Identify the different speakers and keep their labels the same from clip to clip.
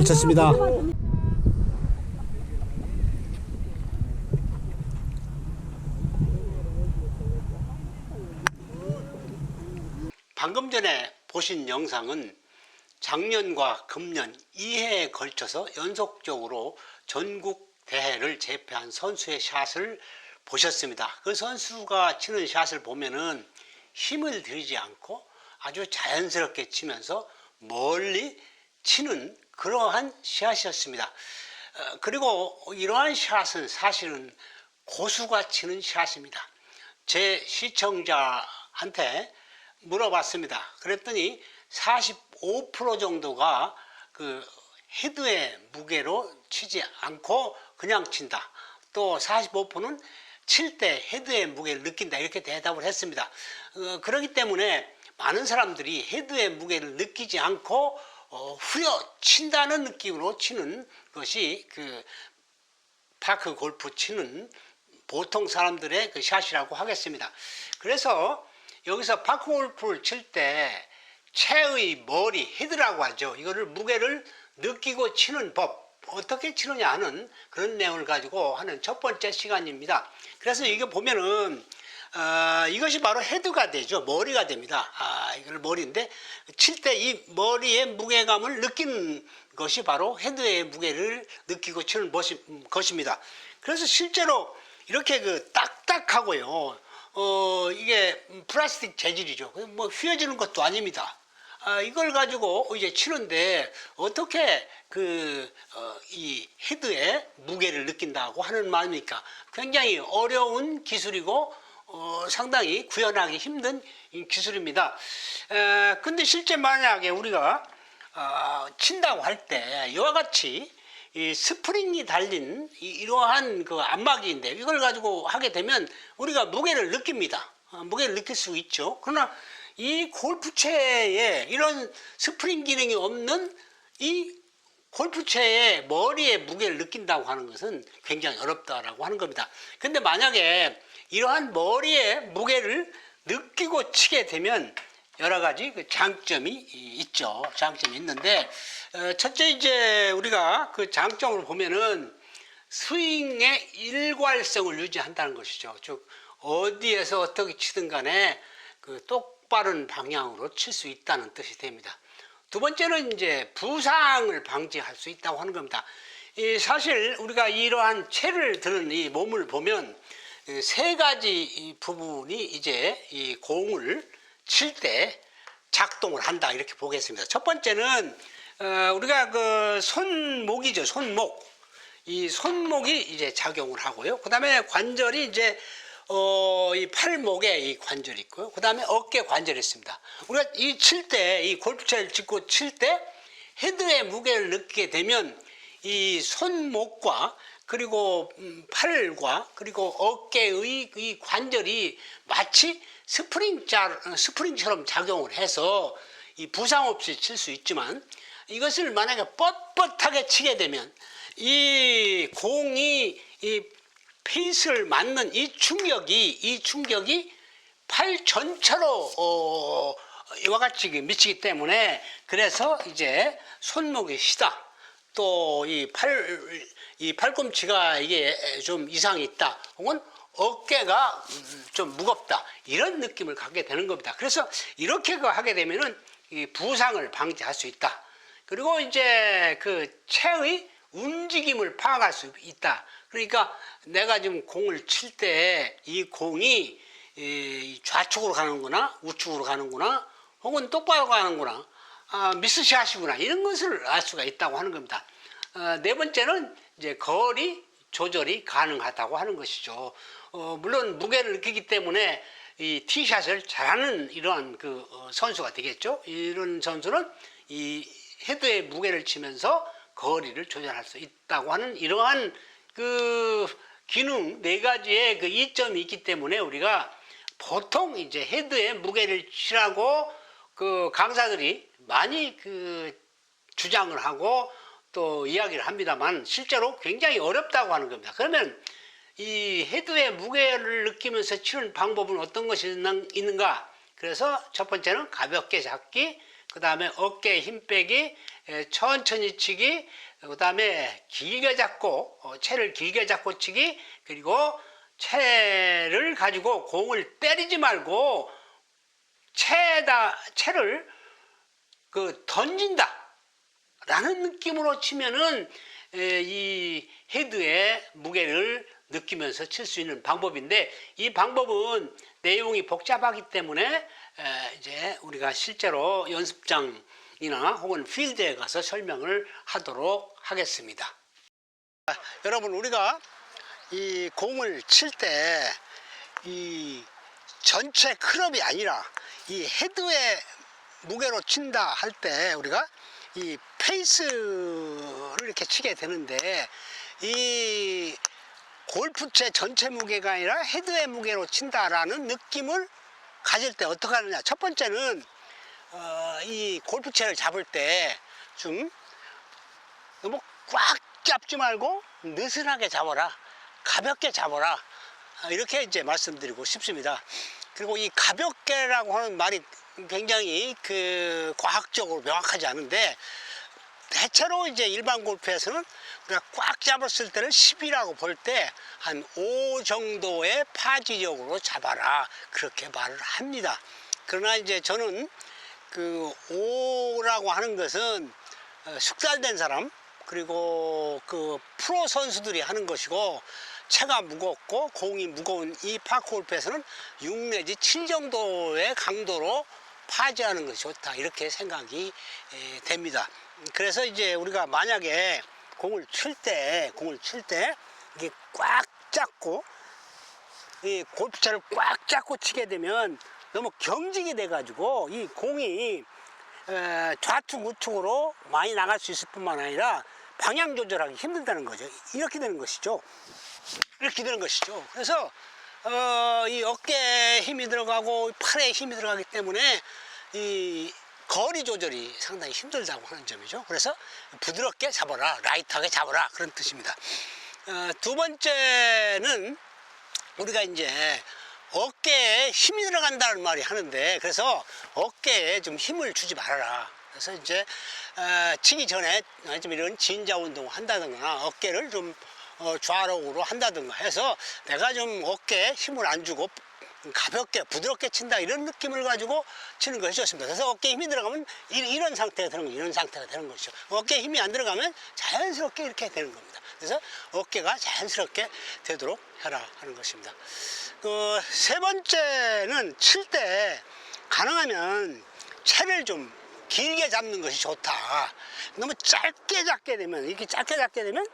Speaker 1: 잘 쳤습니다.
Speaker 2: 방금 전에 보신 영상은 작년과 금년 2회에 걸쳐서 연속적으로 전국 대회를 제패한 선수의 샷을 보셨습니다. 그 선수가 치는 샷을 보면은 힘을 들이지 않고 아주 자연스럽게 치면서 멀리 치는 그러한 샷이었습니다. 그리고 이러한 샷은 사실은 고수가 치는 샷입니다. 제 시청자한테 물어봤습니다. 그랬더니 45% 정도가 그 헤드의 무게로 치지 않고 그냥 친다. 또 45%는 칠 때 헤드의 무게를 느낀다. 이렇게 대답을 했습니다. 그렇기 때문에 많은 사람들이 헤드의 무게를 느끼지 않고 후려 친다는 느낌으로 치는 것이 그 파크 골프 치는 보통 사람들의 그 샷이라고 하겠습니다. 그래서 여기서 파크 골프를 칠 때 채의 머리, 헤드라고 하죠. 이거를 무게를 느끼고 치는 법, 어떻게 치느냐 하는 그런 내용을 가지고 하는 첫 번째 시간입니다. 그래서 이게 보면은 이것이 바로 헤드가 되죠. 머리가 됩니다. 이걸 머리인데 칠 때 이 머리의 무게감을 느끼는 것이 바로 헤드의 무게를 느끼고 치는 것입니다. 그래서 실제로 이렇게 그 딱딱하고요. 이게 플라스틱 재질이죠. 뭐 휘어지는 것도 아닙니다. 이걸 가지고 이제 치는데 어떻게 이 헤드의 무게를 느낀다고 하는 말입니까? 굉장히 어려운 기술이고 상당히 구현하기 힘든 기술입니다. 근데 실제 만약에 우리가 친다고 할 때 이와 같이 이 스프링이 달린 이러한 그 안마기인데 이걸 가지고 하게 되면 우리가 무게를 느낍니다. 무게를 느낄 수 있죠. 그러나 이 골프채에 이런 스프링 기능이 없는 이 골프채의 머리에 무게를 느낀다고 하는 것은 굉장히 어렵다라고 하는 겁니다. 근데 만약에 이러한 머리에 무게를 느끼고 치게 되면 여러 가지 그 장점이 있죠. 장점이 있는데, 첫째 이제 우리가 그 장점을 보면은 스윙의 일괄성을 유지한다는 것이죠. 즉, 어디에서 어떻게 치든 간에 그 똑바른 방향으로 칠 수 있다는 뜻이 됩니다. 두 번째는 이제 부상을 방지할 수 있다고 하는 겁니다. 사실 우리가 이러한 채를 드는 이 몸을 보면 세 가지 부분이 이제 이 공을 칠 때 작동을 한다 이렇게 보겠습니다. 첫 번째는 우리가 그 손목이죠. 손목. 이 손목이 이제 작용을 하고요. 그 다음에 관절이 이제 이 팔목에 이 관절이 있고요. 그 다음에 어깨 관절이 있습니다. 우리가 이 칠 때, 이 골프채를 짚고 칠 때 헤드의 무게를 느끼게 되면 이 손목과 그리고 팔과 그리고 어깨의 이 관절이 마치 스프링처럼 작용을 해서 이 부상 없이 칠 수 있지만 이것을 만약에 뻣뻣하게 치게 되면 이 공이 이 페이스를 맞는 이 충격이 팔 전체로 이와 같이 미치기 때문에 그래서 이제 손목이 시다. 또 이 팔꿈치가 이게 좀 이상이 있다. 혹은 어깨가 좀 무겁다. 이런 느낌을 갖게 되는 겁니다. 그래서 이렇게 하게 되면은 이 부상을 방지할 수 있다. 그리고 이제 그 채의 움직임을 파악할 수 있다. 그러니까 내가 지금 공을 칠 때 이 공이 좌측으로 가는구나, 우측으로 가는구나, 혹은 똑바로 가는구나, 미스샷이구나, 이런 것을 알 수가 있다고 하는 겁니다. 네 번째는 이제 거리 조절이 가능하다고 하는 것이죠. 물론 무게를 느끼기 때문에 이 티샷을 잘하는 이러한 그 선수가 되겠죠. 이런 선수는 이 헤드의 무게를 치면서 거리를 조절할 수 있다고 하는 이러한 그 기능 네 가지의 그 이점이 있기 때문에 우리가 보통 이제 헤드의 무게를 치라고 그 강사들이 많이 그 주장을 하고 또 이야기를 합니다만 실제로 굉장히 어렵다고 하는 겁니다. 그러면 이 헤드의 무게를 느끼면서 치는 방법은 어떤 것이 있는가? 그래서 첫 번째는 가볍게 잡기, 그 다음에 어깨에 힘 빼기, 천천히 치기, 그 다음에 길게 잡고, 채를 길게 잡고 치기, 그리고 채를 가지고 공을 때리지 말고 채를 던진다 라는 느낌으로 치면은 이 헤드의 무게를 느끼면서 칠 수 있는 방법인데, 이 방법은 내용이 복잡하기 때문에 이제 우리가 실제로 연습장이나 혹은 필드에 가서 설명을 하도록 하겠습니다. 여러분, 우리가 이 공을 칠 때 이 전체 클럽이 아니라 이 헤드의 무게로 친다 할 때 우리가 이 페이스를 이렇게 치게 되는데, 이 골프채 전체 무게가 아니라 헤드의 무게로 친다라는 느낌을 가질 때 어떻게 하느냐. 첫 번째는 이 골프채를 잡을 때 좀 너무 꽉 잡지 말고 느슨하게 잡아라, 가볍게 잡아라, 이렇게 이제 말씀드리고 싶습니다. 그리고 이 가볍게라고 하는 말이 굉장히 과학적으로 명확하지 않은데, 대체로 이제 일반 골프에서는 우리가 꽉 잡았을 때는 10이라고 볼 때 한 5 정도의 파지력으로 잡아라, 그렇게 말을 합니다. 그러나 이제 저는 5라고 하는 것은 숙달된 사람, 그리고 프로 선수들이 하는 것이고, 채가 무겁고 공이 무거운 이 파크 골프에서는 6 내지 7 정도의 강도로 파지하는 것이 좋다, 이렇게 생각이 됩니다. 그래서 이제 우리가 만약에 공을 칠 때 이게 꽉 잡고, 이 골프채를 꽉 잡고 치게 되면 너무 경직이 돼 가지고 이 공이 좌측 우측으로 많이 나갈 수 있을 뿐만 아니라 방향 조절하기 힘들다는 거죠. 이렇게 되는 것이죠. 그래서 이 어깨에 힘이 들어가고 팔에 힘이 들어가기 때문에 이 거리 조절이 상당히 힘들다고 하는 점이죠. 그래서 부드럽게 잡아라, 라이트하게 잡아라, 그런 뜻입니다. 두 번째는 우리가 이제 어깨에 힘이 들어간다는 말이 하는데, 그래서 어깨에 좀 힘을 주지 말아라. 그래서 이제 치기 전에 좀 이런 진자 운동을 한다든가, 어깨를 좀 좌록으로 한다든가 해서 내가 좀 어깨에 힘을 안 주고 가볍게 부드럽게 친다, 이런 느낌을 가지고 치는 것이 좋습니다. 그래서 어깨에 힘이 들어가면 이런 상태가 되는 거죠. 이런 상태가 되는 것이죠. 어깨에 힘이 안 들어가면 자연스럽게 이렇게 되는 겁니다. 그래서 어깨가 자연스럽게 되도록 해라 하는 것입니다. 세 번째는 칠 때 가능하면 채를 좀 길게 잡는 것이 좋다. 너무 짧게 잡게 되면, 이렇게 짧게 잡게 되면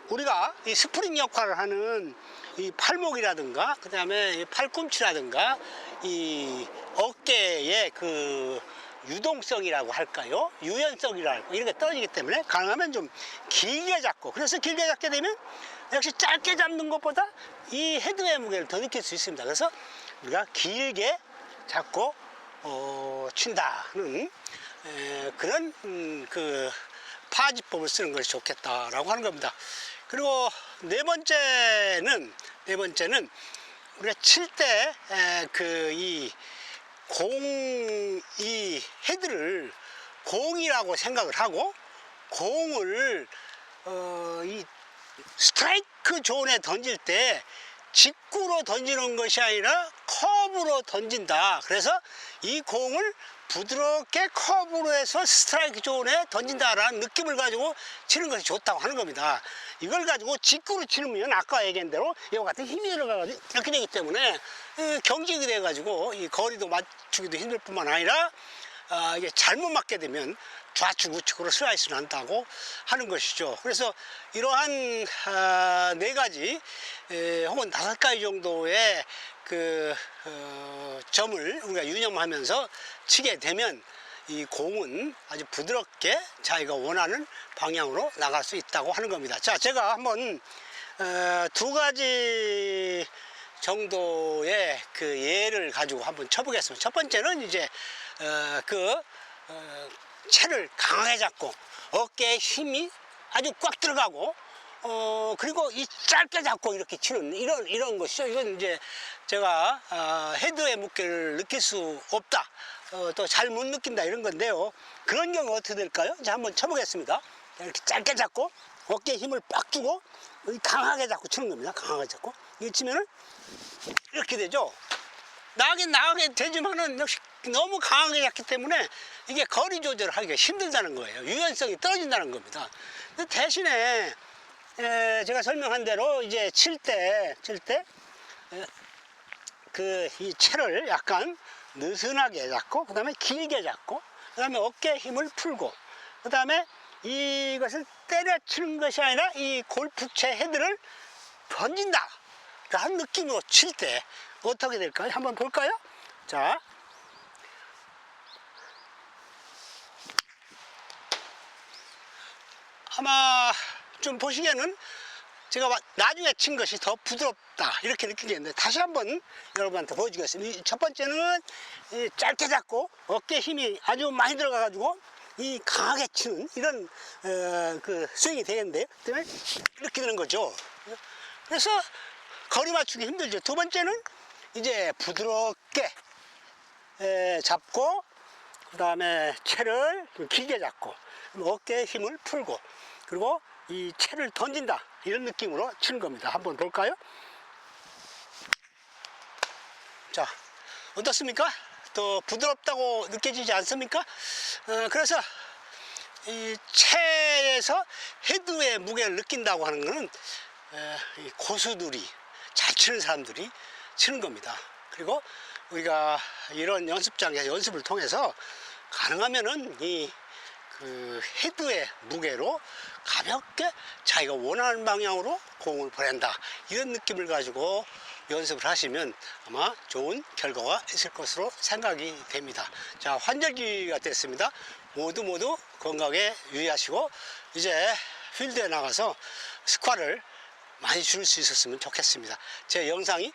Speaker 2: 우리가 이 스프링 역할을 하는 이 팔목이라든가, 그 다음에 팔꿈치라든가, 이 어깨의 유동성이라고 할까요? 유연성이라고 할까요? 이렇게 떨어지기 때문에 가능하면 좀 길게 잡고, 그래서 길게 잡게 되면 역시 짧게 잡는 것보다 이 헤드의 무게를 더 느낄 수 있습니다. 그래서 우리가 길게 잡고 친다는 그런 파지법을 쓰는 것이 좋겠다라고 하는 겁니다. 그리고 네 번째는 우리가 칠 때 이 헤드를 공이라고 생각을 하고, 공을 이 스트라이크 존에 던질 때 직구로 던지는 것이 아니라 커브로 던진다. 그래서 이 공을 부드럽게 커브로 해서 스트라이크 존에 던진다라는 느낌을 가지고 치는 것이 좋다고 하는 겁니다. 이걸 가지고 직구로 치면 아까 얘기한 대로 이와 같은 힘이 들어가가지고 이렇게 되기 때문에 경직이 돼가지고 이 거리도 맞추기도 힘들 뿐만 아니라 이게 잘못 맞게 되면 좌측 우측으로 슬라이스 난다고 하는 것이죠. 그래서 이러한 네 가지 혹은 5가지 정도의 점을 우리가 유념하면서 치게 되면 이 공은 아주 부드럽게 자기가 원하는 방향으로 나갈 수 있다고 하는 겁니다. 자, 제가 한번 2가지 정도의 예를 가지고 한번 쳐보겠습니다. 첫 번째는 이제 채를 강하게 잡고 어깨에 힘이 아주 꽉 들어가고 그리고 이 짧게 잡고 이렇게 치는 이런 것이죠. 이건 이제 제가 헤드의 무게를 느낄 수 없다, 또 잘 못 느낀다 이런 건데요. 그런 경우 어떻게 될까요? 이제 한번 쳐보겠습니다. 이렇게 짧게 잡고 어깨에 힘을 빡 주고 강하게 잡고 치는 겁니다. 강하게 잡고 이거 치면은 이렇게 되죠. 나가게 되지만은 역시 너무 강하게 잡기 때문에 이게 거리 조절을 하기가 힘들다는 거예요. 유연성이 떨어진다는 겁니다. 대신에 제가 설명한 대로 이제 칠 때 이 채를 약간 느슨하게 잡고, 그 다음에 길게 잡고, 그 다음에 어깨에 힘을 풀고, 그 다음에 이것을 때려치는 것이 아니라 이 골프채 헤드를 던진다 라는 느낌으로 칠 때 어떻게 될까요? 한번 볼까요? 자, 아마 좀 보시기에는 제가 나중에 친 것이 더 부드럽다 이렇게 느끼겠는데, 다시 한번 여러분한테 보여주겠습니다. 첫 번째는 짧게 잡고 어깨에 힘이 아주 많이 들어가 가지고 이 강하게 치는 이런 그 스윙이 되겠는데요. 그다음에 이렇게 되는 거죠. 그래서 거리 맞추기 힘들죠. 두 번째는 이제 부드럽게 잡고, 그 다음에 채를 길게 잡고 어깨에 힘을 풀고, 그리고 이 채를 던진다 이런 느낌으로 치는 겁니다. 한번 볼까요? 자, 어떻습니까? 더 부드럽다고 느껴지지 않습니까? 그래서 이 채에서 헤드의 무게를 느낀다고 하는 것은 이 고수들이, 잘 치는 사람들이 치는 겁니다. 그리고 우리가 이런 연습장에서 연습을 통해서 가능하면은 그 헤드의 무게로 가볍게 자기가 원하는 방향으로 공을 보낸다 이런 느낌을 가지고 연습을 하시면 아마 좋은 결과가 있을 것으로 생각이 됩니다. 자, 환절기가 됐습니다. 모두 건강에 유의하시고 이제 필드에 나가서 스코어를 많이 줄일 수 있었으면 좋겠습니다. 제 영상이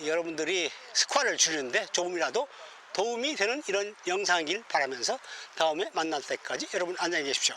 Speaker 2: 여러분들이 스코어를 줄이는데 조금이라도 도움이 되는 이런 영상이길 바라면서 다음에 만날 때까지 여러분 안녕히 계십시오.